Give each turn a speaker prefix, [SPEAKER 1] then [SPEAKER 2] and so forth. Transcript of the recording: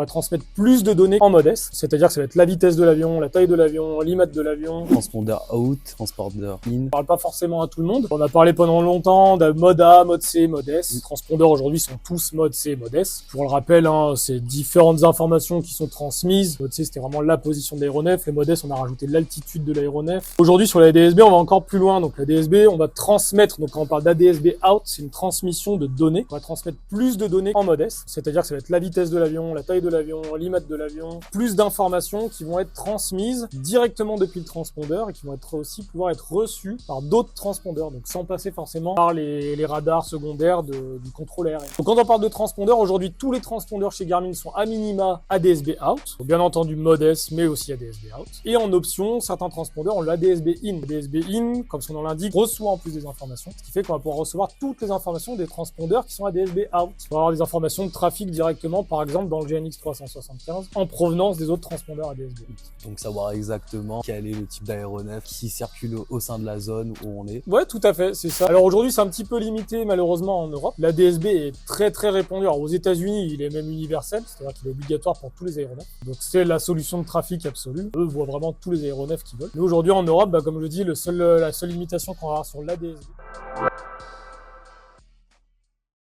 [SPEAKER 1] On va transmettre plus de données en mode S, c'est-à-dire que ça va être la vitesse de l'avion, la taille de l'avion, l'IMAT de l'avion.
[SPEAKER 2] Transpondeur out, transpondeur in.
[SPEAKER 1] On parle pas forcément à tout le monde. On a parlé pendant longtemps de mode A, mode C, mode S. Les transpondeurs aujourd'hui sont tous mode C et mode S. Pour le rappel, c'est différentes informations qui sont transmises. Mode C, c'était vraiment la position de l'aéronef. Les modes S, on a rajouté l'altitude de l'aéronef. Aujourd'hui, sur la DSB, on va encore plus loin. Donc la DSB, on va transmettre, donc quand on parle d'ADSB out, c'est une transmission de données. On va transmettre plus de données en mode S, c'est-à-dire que ça va être la vitesse de l'avion, la taille de l'avion, l'IMAT de l'avion, plus d'informations qui vont être transmises directement depuis le transpondeur et qui vont pouvoir être reçues par d'autres transpondeurs, donc sans passer forcément par les radars secondaires du contrôle aérien. Donc quand on parle de transpondeurs, aujourd'hui tous les transpondeurs chez Garmin sont à minima ADSB out, donc bien entendu mode S mais aussi ADSB out. Et en option, certains transpondeurs ont l'ADSB in. ADSB in, comme son nom l'indique, reçoit en plus des informations, ce qui fait qu'on va pouvoir recevoir toutes les informations des transpondeurs qui sont ADSB out. On va avoir des informations de trafic directement, par exemple dans le GNX 375, en provenance des autres transpondeurs ADSB.
[SPEAKER 2] Donc savoir exactement quel est le type d'aéronef qui circule au sein de la zone où on est.
[SPEAKER 1] Ouais, tout à fait, c'est ça. Alors aujourd'hui, c'est un petit peu limité malheureusement en Europe. La DSB est très très répandue. Alors aux États-Unis, il est même universel, c'est-à-dire qu'il est obligatoire pour tous les aéronefs. Donc c'est la solution de trafic absolue. Eux voient vraiment tous les aéronefs qu'ils veulent. Mais aujourd'hui en Europe, comme je le dis, la seule limitation qu'on va avoir sur la DSB.